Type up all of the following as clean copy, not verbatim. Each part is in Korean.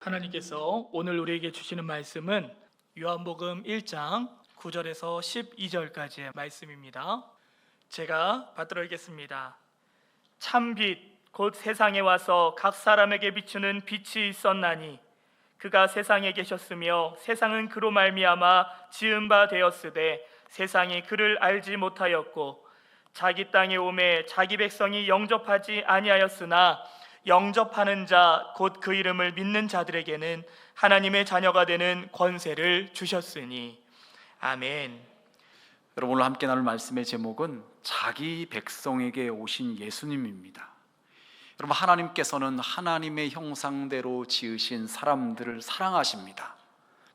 하나님께서 오늘 우리에게 주시는 말씀은 요한복음 1장 9절에서 12절까지의 말씀입니다. 제가 받들어 읽겠습니다. 참빛 곧 세상에 와서 각 사람에게 비추는 빛이 있었나니 그가 세상에 계셨으며 세상은 그로 말미암아 지은 바 되었으되 세상이 그를 알지 못하였고 자기 땅에 오매 자기 백성이 영접하지 아니하였으나 영접하는 자 곧 그 이름을 믿는 자들에게는 하나님의 자녀가 되는 권세를 주셨으니. 아멘. 여러분, 오늘 함께 나눌 말씀의 제목은 자기 백성에게 오신 예수님입니다. 여러분, 하나님께서는 하나님의 형상대로 지으신 사람들을 사랑하십니다.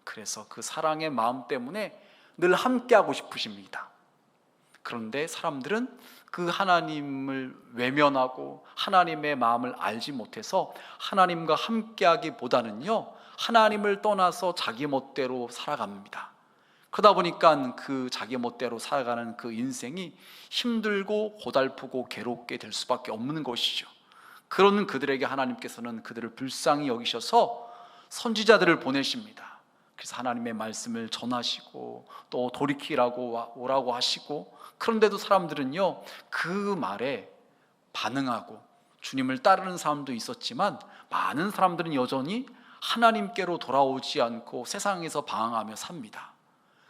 그래서 그 사랑의 마음 때문에 늘 함께하고 싶으십니다. 그런데 사람들은 그 하나님을 외면하고 하나님의 마음을 알지 못해서 하나님과 함께하기보다는요, 하나님을 떠나서 자기 멋대로 살아갑니다. 그러다 보니까 그 자기 멋대로 살아가는 그 인생이 힘들고 고달프고 괴롭게 될 수밖에 없는 것이죠. 그런 그들에게 하나님께서는 그들을 불쌍히 여기셔서 선지자들을 보내십니다. 그래서 하나님의 말씀을 전하시고 또 돌이키라고 오라고 하시고, 그런데도 사람들은요, 그 말에 반응하고 주님을 따르는 사람도 있었지만 많은 사람들은 여전히 하나님께로 돌아오지 않고 세상에서 방황하며 삽니다.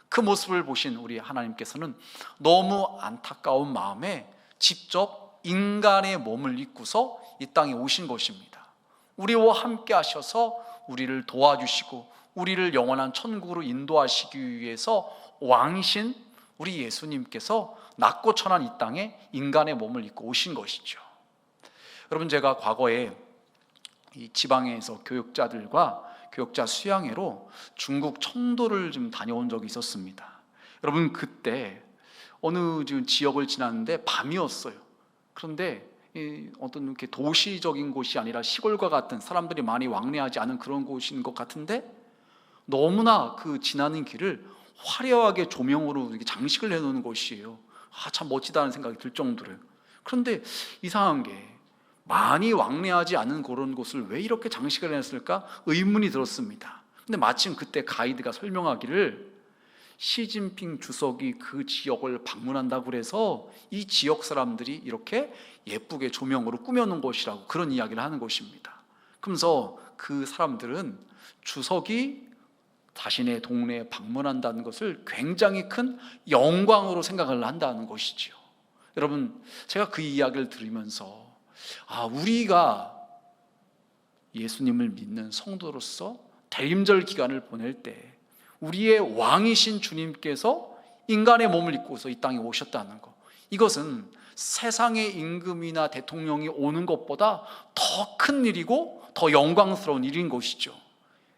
그 모습을 보신 우리 하나님께서는 너무 안타까운 마음에 직접 인간의 몸을 입고서 이 땅에 오신 것입니다. 우리와 함께 하셔서 우리를 도와주시고 우리를 영원한 천국으로 인도하시기 위해서 왕이신 우리 예수님께서 낮고 천한 이 땅에 인간의 몸을 입고 오신 것이죠. 여러분, 제가 과거에 이 지방에서 교육자들과 교육자 수양회로 중국 청도를 좀 다녀온 적이 있었습니다. 여러분, 그때 어느 지역을 지났는데 밤이었어요. 그런데 어떤 이렇게 도시적인 곳이 아니라 시골과 같은, 사람들이 많이 왕래하지 않은 그런 곳인 것 같은데 너무나 그 지나는 길을 화려하게 조명으로 이렇게 장식을 해놓은 곳이에요. 참 멋지다는 생각이 들 정도로요. 그런데 이상한 게 많이 왕래하지 않은 그런 곳을 왜 이렇게 장식을 해놨을까 의문이 들었습니다. 근데 마침 그때 가이드가 설명하기를 시진핑 주석이 그 지역을 방문한다고 그래서 이 지역 사람들이 이렇게 예쁘게 조명으로 꾸며놓은 곳이라고 그런 이야기를 하는 것입니다. 그러면서 그 사람들은 주석이 자신의 동네에 방문한다는 것을 굉장히 큰 영광으로 생각을 한다는 것이지요. 여러분, 제가 그 이야기를 들으면서 우리가 예수님을 믿는 성도로서 대림절 기간을 보낼 때 우리의 왕이신 주님께서 인간의 몸을 입고서 이 땅에 오셨다는 것, 이것은 세상의 임금이나 대통령이 오는 것보다 더 큰 일이고 더 영광스러운 일인 것이죠.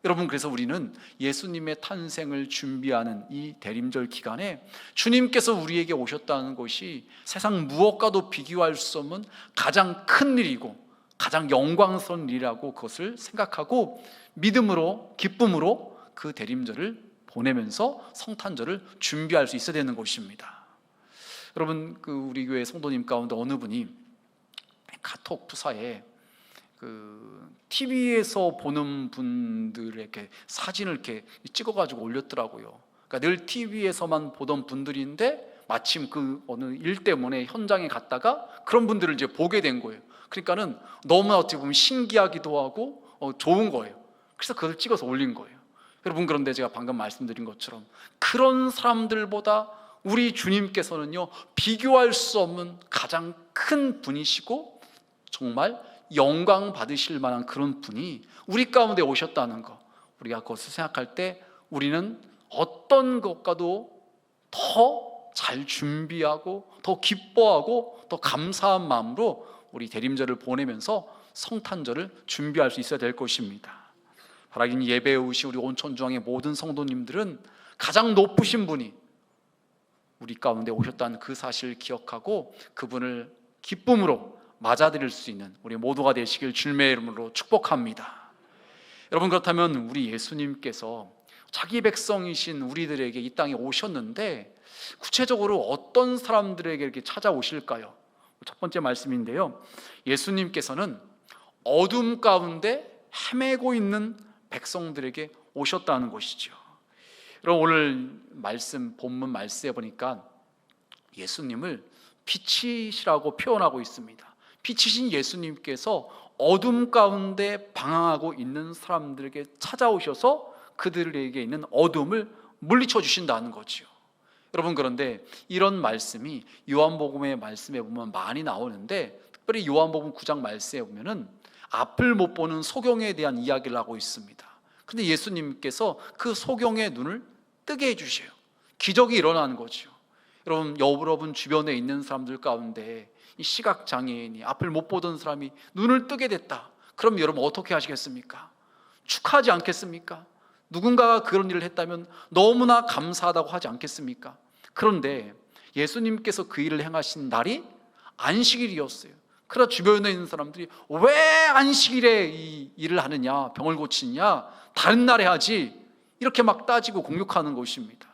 여러분, 그래서 우리는 예수님의 탄생을 준비하는 이 대림절 기간에 주님께서 우리에게 오셨다는 것이 세상 무엇과도 비교할 수 없는 가장 큰 일이고 가장 영광스러운 일이라고 그것을 생각하고 믿음으로, 기쁨으로 그 대림절을 보내면서 성탄절을 준비할 수 있어야 되는 것입니다. 여러분, 우리 교회 성도님 가운데 어느 분이 카톡 프사에 TV에서 보는 분들에게 사진을 이렇게 찍어가지고 올렸더라고요. 그러니까 늘 TV에서만 보던 분들인데 마침 그 어느 일 때문에 현장에 갔다가 그런 분들을 이제 보게 된 거예요. 그러니까는 너무나 어떻게 보면 신기하기도 하고 좋은 거예요. 그래서 그걸 찍어서 올린 거예요. 여러분, 그런데 제가 방금 말씀드린 것처럼 그런 사람들보다 우리 주님께서는요, 비교할 수 없는 가장 큰 분이시고 정말 영광 받으실 만한 그런 분이 우리 가운데 오셨다는 것, 우리가 그것을 생각할 때 우리는 어떤 것과도 더 잘 준비하고 더 기뻐하고 더 감사한 마음으로 우리 대림절을 보내면서 성탄절을 준비할 수 있어야 될 것입니다. 바라긴 예배에 오신 우리 온천중앙의 모든 성도님들은 가장 높으신 분이 우리 가운데 오셨다는 그 사실을 기억하고 그분을 기쁨으로 맞아들일 수 있는 우리 모두가 되시길 주님의 이름으로 축복합니다. 여러분, 그렇다면 우리 예수님께서 자기 백성이신 우리들에게 이 땅에 오셨는데 구체적으로 어떤 사람들에게 이렇게 찾아오실까요? 첫 번째 말씀인데요, 예수님께서는 어둠 가운데 헤매고 있는 백성들에게 오셨다는 것이죠. 그럼 오늘 말씀, 본문 말씀에 보니까 예수님을 빛이시라고 표현하고 있습니다. 빛이신 예수님께서 어둠 가운데 방황하고 있는 사람들에게 찾아오셔서 그들에게 있는 어둠을 물리쳐 주신다는 거죠. 여러분, 그런데 이런 말씀이 요한복음의 말씀에 보면 많이 나오는데, 특별히 요한복음 9장 말씀에 보면은 앞을 못 보는 소경에 대한 이야기를 하고 있습니다. 근데 예수님께서 그 소경의 눈을 뜨게 해주셔요. 기적이 일어나는 거죠. 여러분 주변에 있는 사람들 가운데 이 시각장애인이, 앞을 못 보던 사람이 눈을 뜨게 됐다. 그럼 여러분 어떻게 하시겠습니까? 축하하지 않겠습니까? 누군가가 그런 일을 했다면 너무나 감사하다고 하지 않겠습니까? 그런데 예수님께서 그 일을 행하신 날이 안식일이었어요. 그러나 주변에 있는 사람들이 왜 안식일에 이 일을 하느냐, 병을 고치냐, 다른 날에 하지, 이렇게 막 따지고 공격하는 것입니다.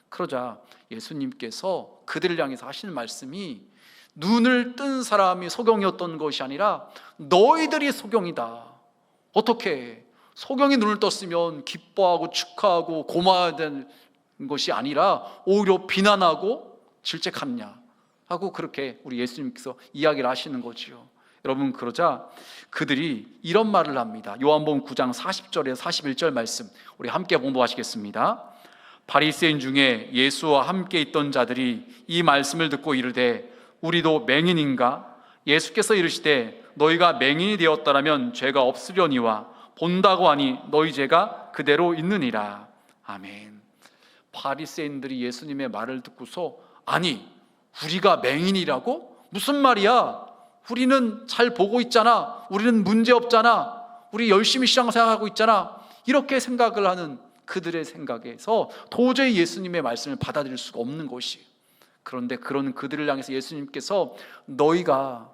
그러자 예수님께서 그들을 향해서 하시는 말씀이, 눈을 뜬 사람이 소경이었던 것이 아니라 너희들이 소경이다. 어떻게 소경이 눈을 떴으면 기뻐하고 축하하고 고마워야 되는 것이 아니라 오히려 비난하고 질책하느냐 하고 그렇게 우리 예수님께서 이야기를 하시는 거지요. 여러분, 그러자 그들이 이런 말을 합니다. 요한복음 9장 40절에서 41절 말씀 우리 함께 공부하시겠습니다. 바리새인 중에 예수와 함께 있던 자들이 이 말씀을 듣고 이르되 우리도 맹인인가? 예수께서 이르시되 너희가 맹인이 되었더라면 죄가 없으려니와 본다고 하니 너희 죄가 그대로 있느니라. 아멘. 바리새인들이 예수님의 말을 듣고서, 아니 우리가 맹인이라고? 무슨 말이야? 우리는 잘 보고 있잖아. 우리는 문제 없잖아. 우리 열심히 신앙생활하고 있잖아. 이렇게 생각을 하는 그들의 생각에서 도저히 예수님의 말씀을 받아들일 수가 없는 것이. 그런데 그런 그들을 향해서 예수님께서 너희가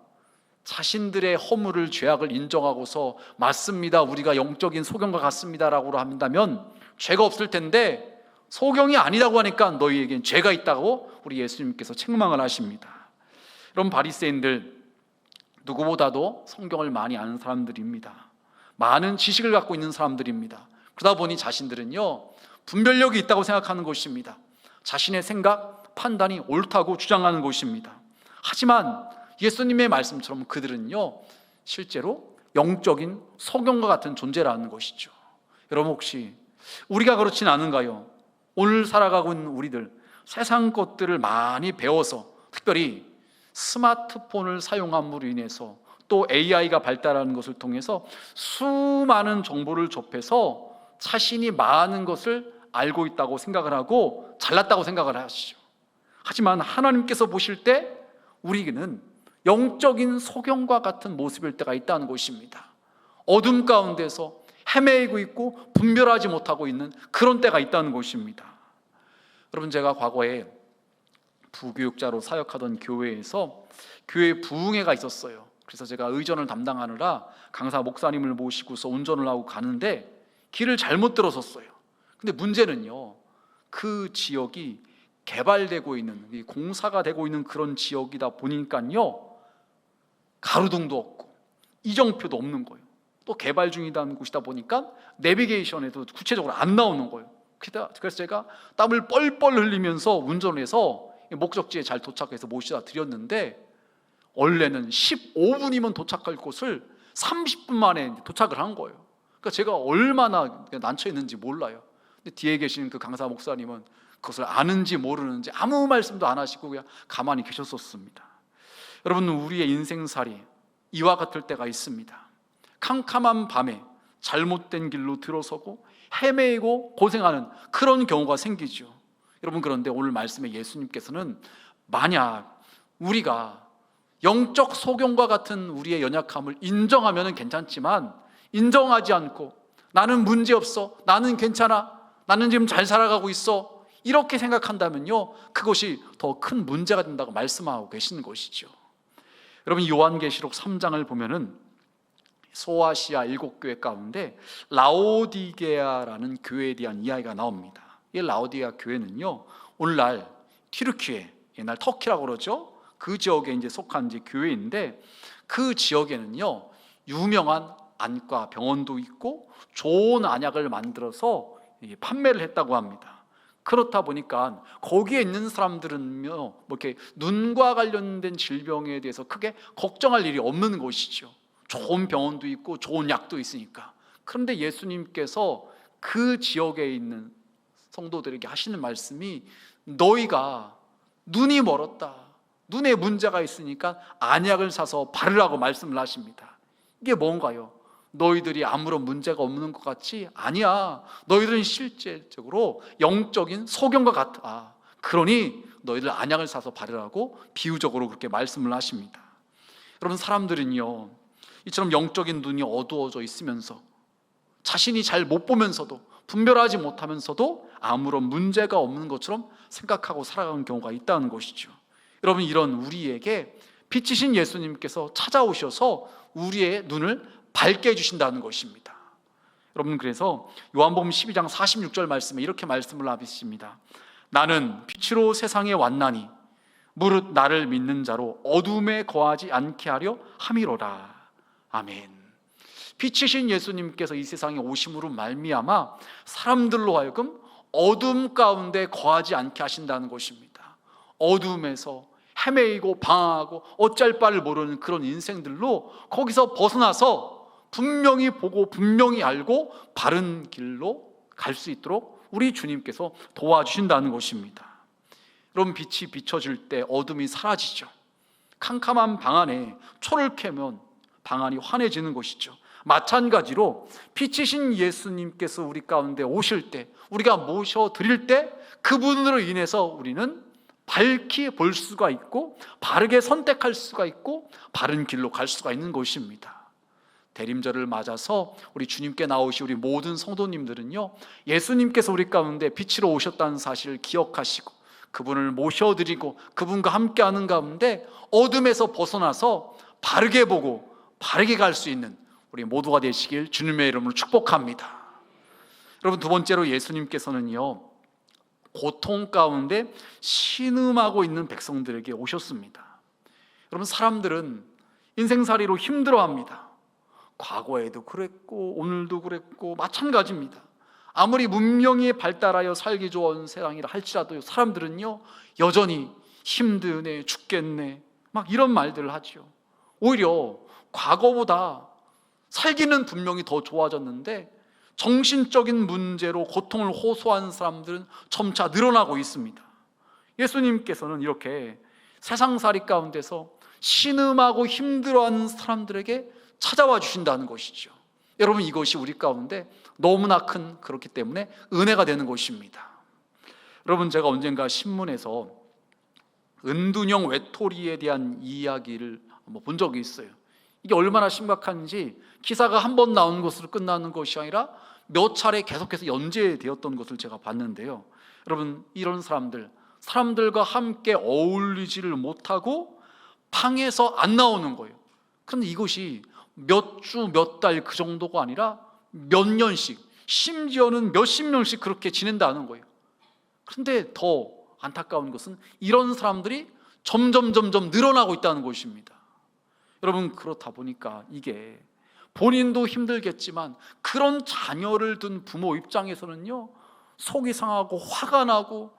자신들의 허물을, 죄악을 인정하고서 맞습니다, 우리가 영적인 소경과 같습니다라고 한다면 죄가 없을 텐데, 소경이 아니라고 하니까 너희에겐 죄가 있다고 우리 예수님께서 책망을 하십니다. 여러분, 바리새인들 누구보다도 성경을 많이 아는 사람들입니다. 많은 지식을 갖고 있는 사람들입니다. 그러다 보니 자신들은요, 분별력이 있다고 생각하는 것입니다. 자신의 생각, 판단이 옳다고 주장하는 것입니다. 하지만 예수님의 말씀처럼 그들은요, 실제로 영적인 소경과 같은 존재라는 것이죠. 여러분, 혹시 우리가 그렇진 않은가요? 오늘 살아가고 있는 우리들, 세상 것들을 많이 배워서, 특별히 스마트폰을 사용함으로 인해서, 또 AI가 발달하는 것을 통해서 수많은 정보를 접해서 자신이 많은 것을 알고 있다고 생각을 하고 잘났다고 생각을 하시죠. 하지만 하나님께서 보실 때 우리는 영적인 소경과 같은 모습일 때가 있다는 것입니다. 어둠 가운데서 헤매이고 있고 분별하지 못하고 있는 그런 때가 있다는 것입니다. 여러분, 제가 과거에 부교육자로 사역하던 교회에서 교회 부흥회가 있었어요. 그래서 제가 의전을 담당하느라 강사 목사님을 모시고서 운전을 하고 가는데 길을 잘못 들어섰어요. 근데 문제는요, 그 지역이 개발되고 있는, 공사가 되고 있는 그런 지역이다 보니까요, 가로등도 없고 이정표도 없는 거예요. 또 개발 중이라는 곳이다 보니까 내비게이션에도 구체적으로 안 나오는 거예요. 그래서 제가 땀을 뻘뻘 흘리면서 운전을 해서 목적지에 잘 도착해서 모시다 드렸는데, 원래는 15분이면 도착할 곳을 30분 만에 도착을 한 거예요. 그러니까 제가 얼마나 난처했는지 몰라요. 근데 뒤에 계시는 그 강사 목사님은 그것을 아는지 모르는지 아무 말씀도 안 하시고 그냥 가만히 계셨었습니다. 여러분, 우리의 인생살이 이와 같을 때가 있습니다. 캄캄한 밤에 잘못된 길로 들어서고 헤매이고 고생하는 그런 경우가 생기죠. 여러분, 그런데 오늘 말씀에 예수님께서는 만약 우리가 영적 소경과 같은 우리의 연약함을 인정하면 괜찮지만, 인정하지 않고 나는 문제없어, 나는 괜찮아, 나는 지금 잘 살아가고 있어, 이렇게 생각한다면요, 그것이 더 큰 문제가 된다고 말씀하고 계시는 것이죠. 여러분, 요한계시록 3장을 보면은 소아시아 7교회 가운데 라오디게아라는 교회에 대한 이야기가 나옵니다. 이 라오디게아 교회는요, 오늘날 튀르키예, 옛날 터키라고 그러죠. 그 지역에 이제 속한 이제 교회인데, 그 지역에는요, 유명한 안과 병원도 있고 좋은 안약을 만들어서 판매를 했다고 합니다. 그렇다 보니까 거기에 있는 사람들은요, 뭐 이렇게 눈과 관련된 질병에 대해서 크게 걱정할 일이 없는 것이죠. 좋은 병원도 있고 좋은 약도 있으니까. 그런데 예수님께서 그 지역에 있는 성도들에게 하시는 말씀이, 너희가 눈이 멀었다, 눈에 문제가 있으니까 안약을 사서 바르라고 말씀을 하십니다. 이게 뭔가요? 너희들이 아무런 문제가 없는 것 같지? 아니야. 너희들은 실제적으로 영적인 소경과 같아. 그러니 너희들 안약을 사서 바르라고 비유적으로 그렇게 말씀을 하십니다. 여러분, 사람들은요, 이처럼 영적인 눈이 어두워져 있으면서 자신이 잘 못 보면서도, 분별하지 못하면서도 아무런 문제가 없는 것처럼 생각하고 살아가는 경우가 있다는 것이죠. 여러분, 이런 우리에게 빛이신 예수님께서 찾아오셔서 우리의 눈을 밝게 해주신다는 것입니다. 여러분, 그래서 요한복음 12장 46절 말씀에 이렇게 말씀을 하십니다. 나는 빛으로 세상에 왔나니 무릇 나를 믿는 자로 어둠에 거하지 않게 하려 함이로라. 아멘. 빛이신 예수님께서 이 세상에 오심으로 말미암아 사람들로 하여금 어둠 가운데 거하지 않게 하신다는 것입니다. 어둠에서 헤매이고 방황하고 어쩔 바를 모르는 그런 인생들로 거기서 벗어나서 분명히 보고 분명히 알고 바른 길로 갈 수 있도록 우리 주님께서 도와주신다는 것입니다. 여러분, 빛이 비춰질 때 어둠이 사라지죠. 캄캄한 방 안에 초를 켜면 방 안이 환해지는 것이죠. 마찬가지로 빛이신 예수님께서 우리 가운데 오실 때, 우리가 모셔드릴 때 그분으로 인해서 우리는 밝히 볼 수가 있고 바르게 선택할 수가 있고 바른 길로 갈 수가 있는 것입니다. 대림절을 맞아서 우리 주님께 나오신 우리 모든 성도님들은요, 예수님께서 우리 가운데 빛으로 오셨다는 사실을 기억하시고 그분을 모셔드리고 그분과 함께하는 가운데 어둠에서 벗어나서 바르게 보고 바르게 갈 수 있는 우리 모두가 되시길 주님의 이름으로 축복합니다. 여러분, 두 번째로 예수님께서는요, 고통 가운데 신음하고 있는 백성들에게 오셨습니다. 여러분, 사람들은 인생살이로 힘들어합니다. 과거에도 그랬고 오늘도 그랬고 마찬가지입니다. 아무리 문명이 발달하여 살기 좋은 세상이라 할지라도 사람들은요, 여전히 힘드네, 죽겠네, 막 이런 말들을 하죠. 오히려 과거보다 살기는 분명히 더 좋아졌는데 정신적인 문제로 고통을 호소하는 사람들은 점차 늘어나고 있습니다. 예수님께서는 이렇게 세상살이 가운데서 신음하고 힘들어하는 사람들에게 찾아와 주신다는 것이죠. 여러분, 이것이 우리 가운데 너무나 큰, 그렇기 때문에 은혜가 되는 것입니다. 여러분, 제가 언젠가 신문에서 은둔형 외톨이에 대한 이야기를 한번 본 적이 있어요. 이게 얼마나 심각한지 기사가 한 번 나온 것으로 끝나는 것이 아니라 몇 차례 계속해서 연재되었던 것을 제가 봤는데요. 여러분, 이런 사람들과 함께 어울리지를 못하고 방에서 안 나오는 거예요. 그런데 이것이 몇 주, 몇 달 그 정도가 아니라 몇 년씩, 심지어는 몇십 년씩 그렇게 지낸다는 거예요. 그런데 더 안타까운 것은 이런 사람들이 점점 늘어나고 있다는 것입니다. 여러분, 그렇다 보니까 이게 본인도 힘들겠지만 그런 자녀를 둔 부모 입장에서는요, 속이 상하고 화가 나고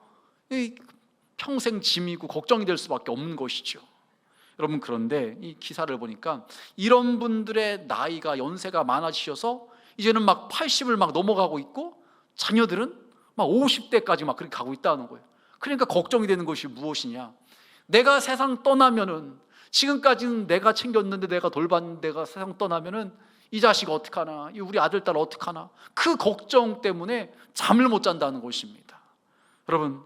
평생 짐이고 걱정이 될 수밖에 없는 것이죠. 여러분, 그런데 이 기사를 보니까 이런 분들의 나이가, 연세가 많아지셔서 이제는 막 80을 막 넘어가고 있고 자녀들은 막 50대까지 막 그렇게 가고 있다는 거예요. 그러니까 걱정이 되는 것이 무엇이냐, 내가 세상 떠나면은, 지금까지는 내가 챙겼는데 내가 돌봤는데 내가 세상 떠나면은 이 자식 어떡하나, 이 우리 아들 딸 어떡하나, 그 걱정 때문에 잠을 못 잔다는 것입니다. 여러분,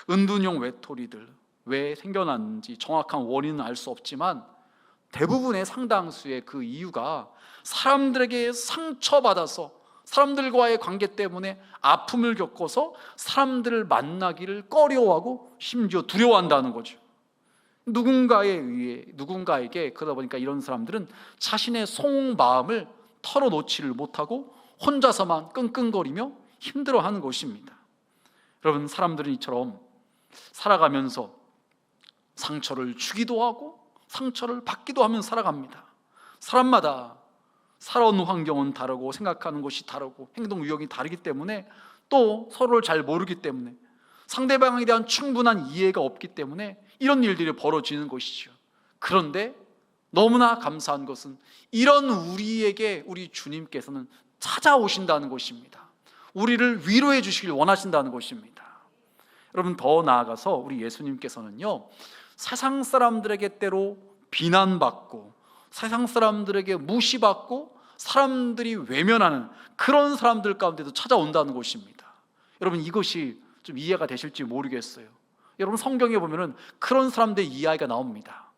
은둔형 외톨이들 왜 생겨났는지 정확한 원인은 알 수 없지만 대부분의 상당수의 그 이유가 사람들에게 상처받아서, 사람들과의 관계 때문에 아픔을 겪어서 사람들을 만나기를 꺼려하고 심지어 두려워한다는 거죠. 누군가에게 그러다 보니까 이런 사람들은 자신의 속마음을 털어놓지를 못하고 혼자서만 끙끙거리며 힘들어하는 것입니다. 여러분, 사람들은 이처럼 살아가면서 상처를 주기도 하고 상처를 받기도 하면서 살아갑니다. 사람마다 살아온 환경은 다르고 생각하는 것이 다르고 행동 유형이 다르기 때문에 또 서로를 잘 모르기 때문에 상대방에 대한 충분한 이해가 없기 때문에 이런 일들이 벌어지는 것이죠. 그런데 너무나 감사한 것은 이런 우리에게 우리 주님께서는 찾아오신다는 것입니다. 우리를 위로해 주시길 원하신다는 것입니다. 여러분, 더 나아가서 우리 예수님께서는요, 세상 사람들에게 때로 비난받고 세상 사람들에게 무시받고 사람들이 외면하는 그런 사람들 가운데도 찾아온다는 것입니다. 여러분, 이것이 좀 이해가 되실지 모르겠어요. 여러분, 성경에 보면은 그런 사람들의 이야기가 나옵니다.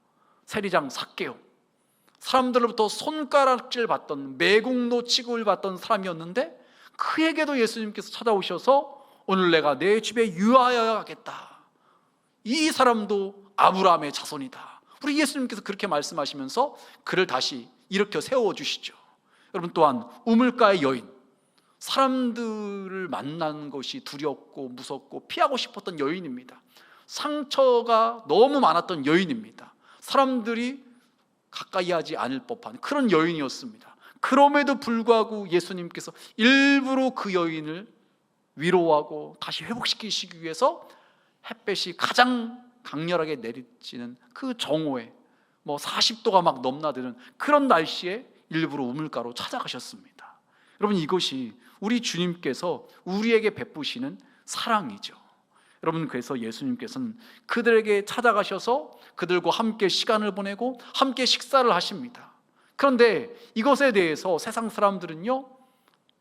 세리장 삭개오, 사람들로부터 손가락질 받던 매국노 취급을 받던 사람이었는데 그에게도 예수님께서 찾아오셔서 오늘 내가 내 집에 유하여야 하겠다. 이 사람도 아브라함의 자손이다. 우리 예수님께서 그렇게 말씀하시면서 그를 다시 일으켜 세워주시죠. 여러분, 또한 우물가의 여인, 사람들을 만나는 것이 두렵고 무섭고 피하고 싶었던 여인입니다. 상처가 너무 많았던 여인입니다. 사람들이 가까이 하지 않을 법한 그런 여인이었습니다. 그럼에도 불구하고 예수님께서 일부러 그 여인을 위로하고 다시 회복시키시기 위해서 햇볕이 가장 강렬하게 내리쬐는 그 정오에 40도가 막 넘나드는 그런 날씨에 일부러 우물가로 찾아가셨습니다. 여러분, 이것이 우리 주님께서 우리에게 베푸시는 사랑이죠. 여러분, 그래서 예수님께서는 그들에게 찾아가셔서 그들과 함께 시간을 보내고 함께 식사를 하십니다. 그런데 이것에 대해서 세상 사람들은요,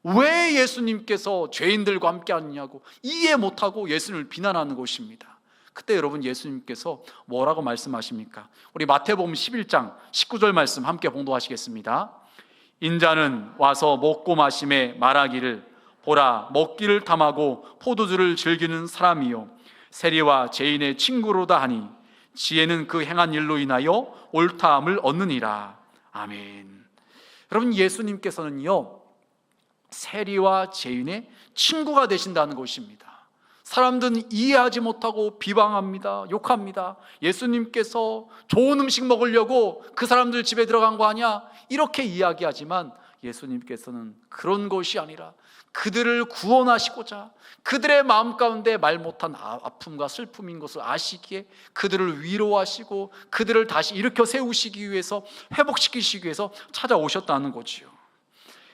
왜 예수님께서 죄인들과 함께 하느냐고 이해 못하고 예수님을 비난하는 것입니다. 그때 여러분, 예수님께서 뭐라고 말씀하십니까? 우리 마태복음 11장 19절 말씀 함께 봉독하시겠습니다. 인자는 와서 먹고 마심에 말하기를 보라, 먹기를 탐하고 포도주를 즐기는 사람이요 세리와 죄인의 친구로다 하니 지혜는 그 행한 일로 인하여 옳다함을 얻느니라. 아멘. 여러분, 예수님께서는요, 세리와 죄인의 친구가 되신다는 것입니다. 사람들은 이해하지 못하고 비방합니다. 욕합니다. 예수님께서 좋은 음식 먹으려고 그 사람들 집에 들어간 거 아니야? 이렇게 이야기하지만 예수님께서는 그런 것이 아니라 그들을 구원하시고자 그들의 마음 가운데 말 못한 아픔과 슬픔인 것을 아시기에 그들을 위로하시고 그들을 다시 일으켜 세우시기 위해서, 회복시키시기 위해서 찾아오셨다는 거지요.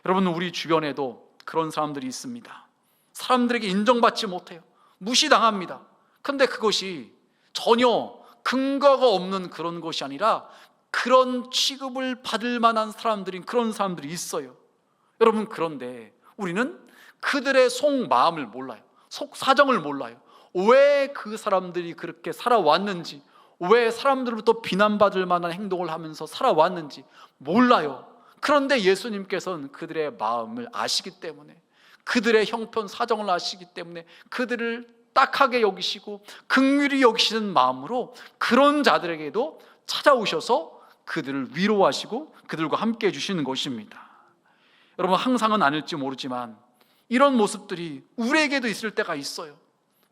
여러분, 우리 주변에도 그런 사람들이 있습니다. 사람들에게 인정받지 못해요. 무시당합니다. 그런데 그것이 전혀 근거가 없는 그런 것이 아니라 그런 취급을 받을 만한 사람들인 그런 사람들이 있어요. 여러분, 그런데 우리는 그들의 속마음을 몰라요. 속사정을 몰라요. 왜 그 사람들이 그렇게 살아왔는지, 왜 사람들로부터 비난받을 만한 행동을 하면서 살아왔는지 몰라요. 그런데 예수님께서는 그들의 마음을 아시기 때문에, 그들의 형편 사정을 아시기 때문에 그들을 딱하게 여기시고 긍휼히 여기시는 마음으로 그런 자들에게도 찾아오셔서 그들을 위로하시고 그들과 함께 해주시는 것입니다. 여러분, 항상은 아닐지 모르지만 이런 모습들이 우리에게도 있을 때가 있어요.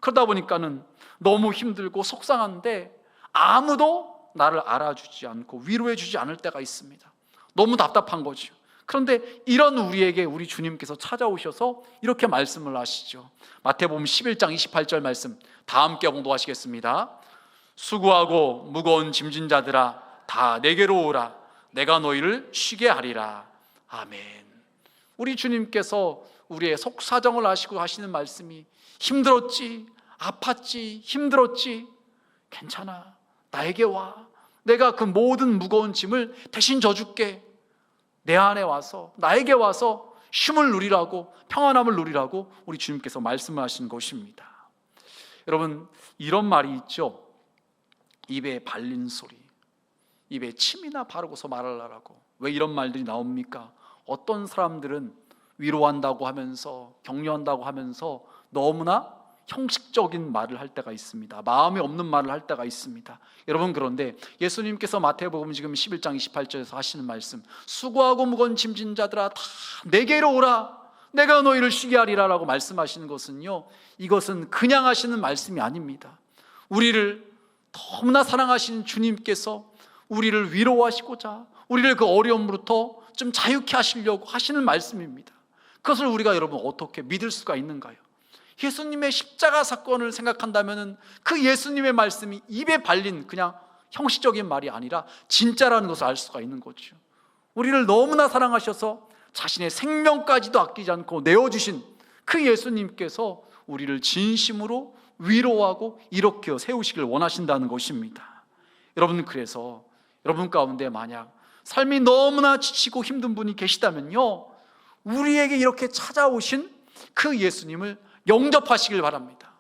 그러다 보니까는 너무 힘들고 속상한데 아무도 나를 알아주지 않고 위로해 주지 않을 때가 있습니다. 너무 답답한 거죠. 그런데 이런 우리에게 우리 주님께서 찾아오셔서 이렇게 말씀을 하시죠. 마태복음 11장 28절 말씀 다 함께 공독하시겠습니다. 수고하고 무거운 짐진 자들아 다 내게로 오라. 내가 너희를 쉬게 하리라. 아멘. 우리 주님께서 우리의 속사정을 아시고 하시는 말씀이 힘들었지, 아팠지, 힘들었지, 괜찮아, 나에게 와. 내가 그 모든 무거운 짐을 대신 져줄게. 내 안에 와서, 나에게 와서 쉼을 누리라고, 평안함을 누리라고 우리 주님께서 말씀을 하신 것입니다. 여러분, 이런 말이 있죠. 입에 발린 소리, 입에 침이나 바르고서 말하라고. 왜 이런 말들이 나옵니까? 어떤 사람들은 위로한다고 하면서, 격려한다고 하면서 너무나 형식적인 말을 할 때가 있습니다. 마음이 없는 말을 할 때가 있습니다. 여러분, 그런데 예수님께서 마태복음 지금 11장 28절에서 하시는 말씀, 수고하고 무거운 짐진 자들아 다 내게로 오라. 내가 너희를 쉬게 하리라 라고 말씀하시는 것은요, 이것은 그냥 하시는 말씀이 아닙니다. 우리를 너무나 사랑하시는 주님께서 우리를 위로하시고자, 우리를 그 어려움으로부터 좀 자유케 하시려고 하시는 말씀입니다. 그것을 우리가 여러분 어떻게 믿을 수가 있는가요? 예수님의 십자가 사건을 생각한다면 그 예수님의 말씀이 입에 발린 그냥 형식적인 말이 아니라 진짜라는 것을 알 수가 있는 거죠. 우리를 너무나 사랑하셔서 자신의 생명까지도 아끼지 않고 내어주신 그 예수님께서 우리를 진심으로 위로하고 일으켜 세우시길 원하신다는 것입니다. 여러분, 그래서 여러분 가운데 만약 삶이 너무나 지치고 힘든 분이 계시다면요, 우리에게 이렇게 찾아오신 그 예수님을 영접하시길 바랍니다.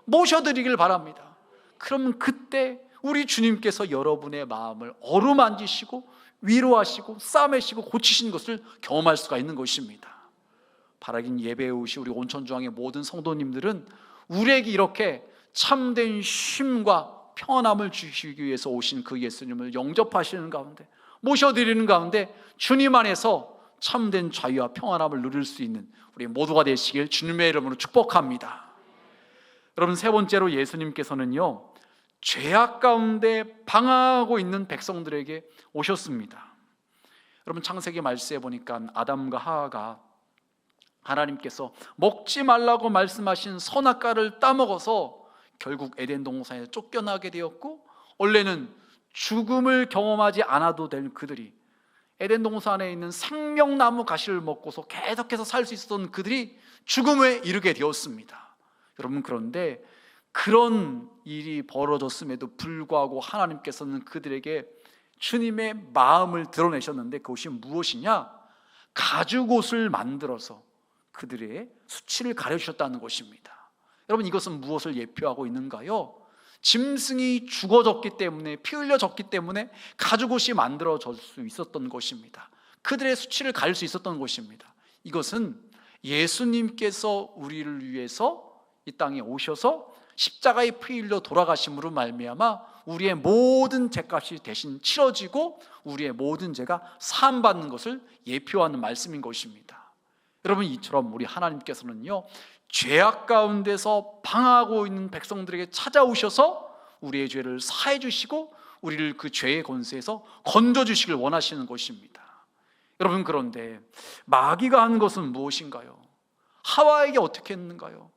모셔드리길 바랍니다. 그러면 그때 우리 주님께서 여러분의 마음을 어루만지시고 위로하시고 싸매시고 고치신 것을 경험할 수가 있는 것입니다. 바라긴 예배에 오신 우리 온천중앙의 모든 성도님들은 우리에게 이렇게 참된 쉼과 평안함을 주시기 위해서 오신 그 예수님을 영접하시는 가운데, 모셔드리는 가운데 주님 안에서 참된 자유와 평안함을 누릴 수 있는 우리 모두가 되시길 주님의 이름으로 축복합니다. 여러분, 세 번째로 예수님께서는요, 죄악 가운데 방황하고 있는 백성들에게 오셨습니다. 여러분, 창세기 말씀에 보니까 아담과 하와가 하나님께서 먹지 말라고 말씀하신 선악과를 따먹어서 결국 에덴 동산에 쫓겨나게 되었고, 원래는 죽음을 경험하지 않아도 될 그들이 에덴 동산에 있는 생명나무 가시를 먹고서 계속해서 살 수 있었던 그들이 죽음에 이르게 되었습니다. 여러분, 그런데 그런 일이 벌어졌음에도 불구하고 하나님께서는 그들에게 주님의 마음을 드러내셨는데, 그것이 무엇이냐? 가죽옷을 만들어서 그들의 수치를 가려주셨다는 것입니다. 여러분, 이것은 무엇을 예표하고 있는가요? 짐승이 죽어졌기 때문에, 피 흘려졌기 때문에 가죽옷이 만들어질 수 있었던 것입니다. 그들의 수치를 가릴 수 있었던 것입니다. 이것은 예수님께서 우리를 위해서 이 땅에 오셔서 십자가에 피 흘려 돌아가심으로 말미암아 우리의 모든 죄값이 대신 치러지고 우리의 모든 죄가 사함받는 것을 예표하는 말씀인 것입니다. 여러분, 이처럼 우리 하나님께서는요, 죄악 가운데서 방황하고 있는 백성들에게 찾아오셔서 우리의 죄를 사해 주시고 우리를 그 죄의 권세에서 건져주시길 원하시는 것입니다. 여러분, 그런데 마귀가 한 것은 무엇인가요? 하와에게 어떻게 했는가요?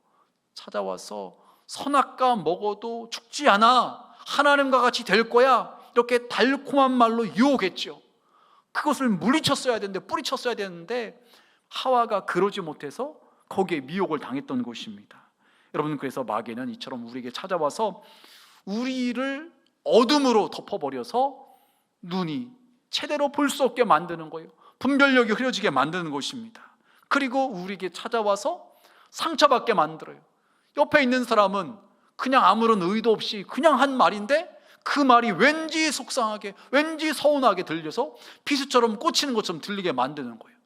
찾아와서 선악과 먹어도 죽지 않아, 하나님과 같이 될 거야, 이렇게 달콤한 말로 유혹했죠. 그것을 물리쳤어야 되는데, 뿌리쳤어야 되는데 하와가 그러지 못해서 거기에 미혹을 당했던 것입니다. 여러분, 그래서 마귀는 이처럼 우리에게 찾아와서 우리를 어둠으로 덮어버려서 눈이 제대로 볼 수 없게 만드는 거예요. 분별력이 흐려지게 만드는 것입니다. 그리고 우리에게 찾아와서 상처받게 만들어요. 옆에 있는 사람은 그냥 아무런 의도 없이 그냥 한 말인데 그 말이 왠지 속상하게, 왠지 서운하게 들려서 비수처럼 꽂히는 것처럼 들리게 만드는 거예요.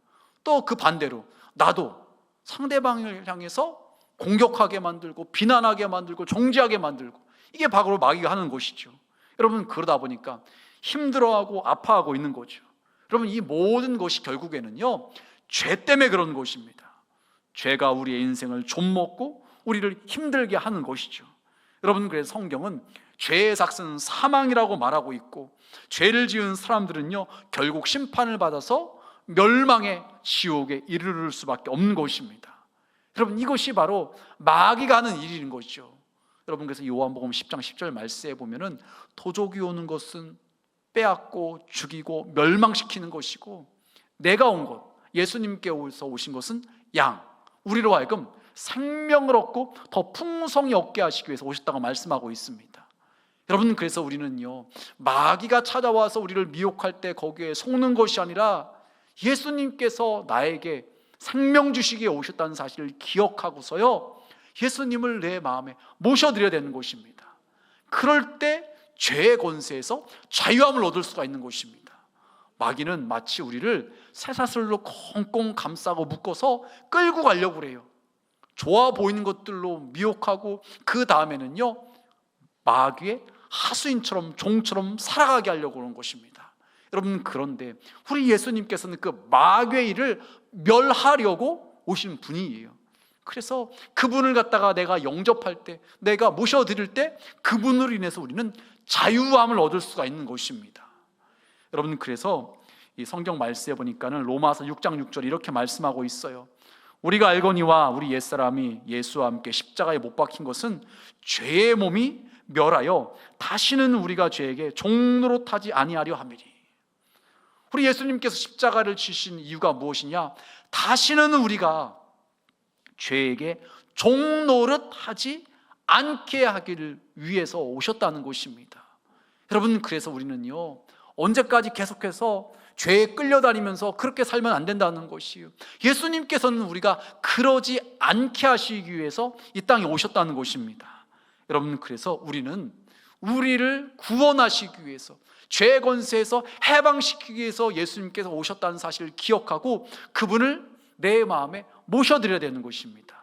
또 그 반대로 나도 상대방을 향해서 공격하게 만들고 비난하게 만들고 정죄하게 만들고, 이게 바로 마귀가 하는 것이죠. 여러분, 그러다 보니까 힘들어하고 아파하고 있는 거죠. 여러분, 이 모든 것이 결국에는요, 죄 때문에 그런 것입니다. 죄가 우리의 인생을 좀먹고 우리를 힘들게 하는 것이죠. 여러분, 그래서 성경은 죄의 삭은 사망이라고 말하고 있고, 죄를 지은 사람들은요, 결국 심판을 받아서 멸망의 지옥에 이르를 수밖에 없는 것입니다. 여러분, 이것이 바로 마귀가 하는 일인 것이죠. 여러분, 그래서 요한복음 10장 10절 말씀에 보면은 도적이 오는 것은 빼앗고 죽이고 멸망시키는 것이고, 내가 온 것, 예수님께서 오신 것은 양, 우리로 하여금 생명을 얻고 더 풍성히 얻게 하시기 위해서 오셨다고 말씀하고 있습니다. 여러분, 그래서 우리는요, 마귀가 찾아와서 우리를 미혹할 때 거기에 속는 것이 아니라 예수님께서 나에게 생명 주시기에 오셨다는 사실을 기억하고서요, 예수님을 내 마음에 모셔드려야 되는 것입니다. 그럴 때 죄의 권세에서 자유함을 얻을 수가 있는 것입니다. 마귀는 마치 우리를 쇠사슬로 꽁꽁 감싸고 묶어서 끌고 가려고 그래요. 좋아 보이는 것들로 미혹하고 그 다음에는요, 마귀의 하수인처럼 종처럼 살아가게 하려고 하는 것입니다. 여러분, 그런데 우리 예수님께서는 그 마귀의 일을 멸하려고 오신 분이에요. 그래서 그분을 갖다가 내가 영접할 때, 내가 모셔드릴 때 그분으로 인해서 우리는 자유함을 얻을 수가 있는 것입니다. 여러분, 그래서 이 성경 말씀에 보니까는 로마서 6장 6절 이렇게 말씀하고 있어요. 우리가 알거니와 우리 옛사람이 예수와 함께 십자가에 못 박힌 것은 죄의 몸이 멸하여 다시는 우리가 죄에게 종노릇 하지 아니하려 함이니. 우리 예수님께서 십자가를 지신 이유가 무엇이냐? 다시는 우리가 죄에게 종노릇 하지 않게 하기를 위해서 오셨다는 것입니다. 여러분, 그래서 우리는요, 언제까지 계속해서 죄에 끌려다니면서 그렇게 살면 안 된다는 것이에요. 예수님께서는 우리가 그러지 않게 하시기 위해서 이 땅에 오셨다는 것입니다. 여러분, 그래서 우리는 우리를 구원하시기 위해서, 죄의 권세에서 해방시키기 위해서 예수님께서 오셨다는 사실을 기억하고 그분을 내 마음에 모셔드려야 되는 것입니다.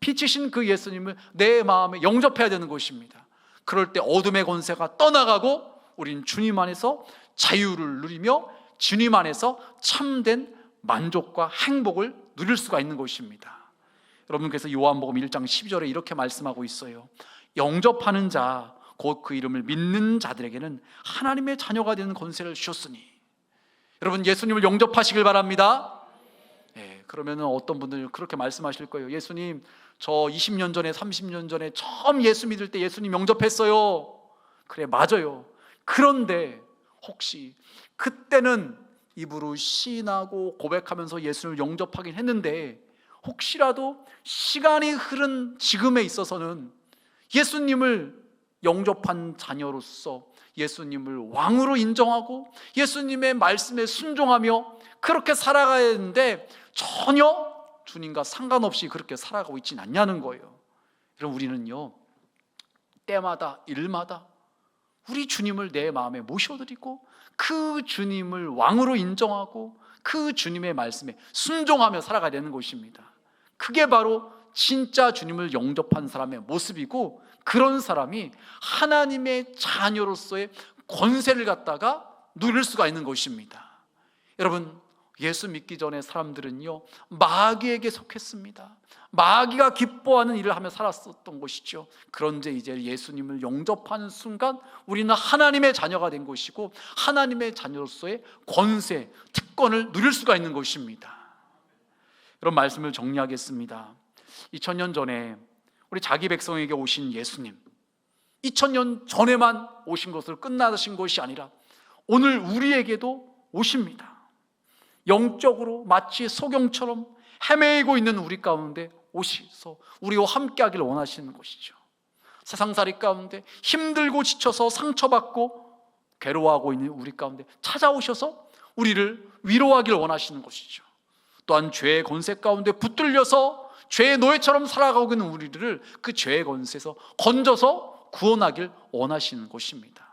피치신 그 예수님을 내 마음에 영접해야 되는 것입니다. 그럴 때 어둠의 권세가 떠나가고 우리는 주님 안에서 자유를 누리며 주님 안에서 참된 만족과 행복을 누릴 수가 있는 것입니다. 여러분, 그래서 요한복음 1장 12절에 이렇게 말씀하고 있어요. 영접하는 자, 곧 그 이름을 믿는 자들에게는 하나님의 자녀가 되는 권세를 주셨으니. 여러분, 예수님을 영접하시길 바랍니다. 그러면 어떤 분들은 그렇게 말씀하실 거예요. 예수님, 저 20년 전에 30년 전에 처음 예수 믿을 때 예수님 영접했어요. 그래, 맞아요. 그런데 혹시 그때는 입으로 시인하고 고백하면서 예수님을 영접하긴 했는데 혹시라도 시간이 흐른 지금에 있어서는 예수님을 영접한 자녀로서 예수님을 왕으로 인정하고 예수님의 말씀에 순종하며 그렇게 살아가야 하는데 전혀 주님과 상관없이 그렇게 살아가고 있지는 않냐는 거예요. 그럼 우리는요, 때마다 일마다 우리 주님을 내 마음에 모셔드리고 그 주님을 왕으로 인정하고 그 주님의 말씀에 순종하며 살아가야 되는 것입니다. 그게 바로 진짜 주님을 영접한 사람의 모습이고, 그런 사람이 하나님의 자녀로서의 권세를 갖다가 누릴 수가 있는 것입니다. 여러분, 예수 믿기 전에 사람들은요, 마귀에게 속했습니다. 마귀가 기뻐하는 일을 하며 살았었던 것이죠. 그런데 이제 예수님을 영접하는 순간 우리는 하나님의 자녀가 된 것이고 하나님의 자녀로서의 권세, 특권을 누릴 수가 있는 것입니다. 이런 말씀을 정리하겠습니다. 2000년 전에 우리 자기 백성에게 오신 예수님, 2000년 전에만 오신 것으로 끝나신 것이 아니라 오늘 우리에게도 오십니다. 영적으로 마치 소경처럼 헤매이고 있는 우리 가운데 오셔서 우리와 함께 하기를 원하시는 것이죠. 세상살이 가운데 힘들고 지쳐서 상처받고 괴로워하고 있는 우리 가운데 찾아오셔서 우리를 위로하기를 원하시는 것이죠. 또한 죄의 권세 가운데 붙들려서 죄의 노예처럼 살아가고 있는 우리들을 그 죄의 권세에서 건져서 구원하길 원하시는 것입니다.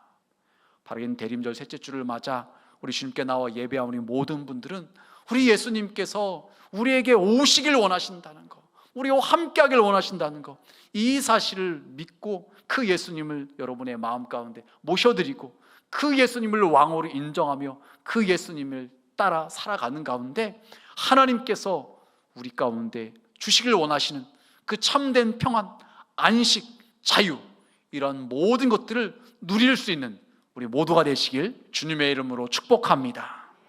바르긴 대림절 셋째 주를 맞아 우리 주님께 나와 예배한 우리 모든 분들은 우리 예수님께서 우리에게 오시길 원하신다는 것, 우리와 함께 하길 원하신다는 것, 이 사실을 믿고 그 예수님을 여러분의 마음 가운데 모셔드리고 그 예수님을 왕으로 인정하며 그 예수님을 따라 살아가는 가운데 하나님께서 우리 가운데 주시길 원하시는 그 참된 평안, 안식, 자유, 이런 모든 것들을 누릴 수 있는 우리 모두가 되시길 주님의 이름으로 축복합니다.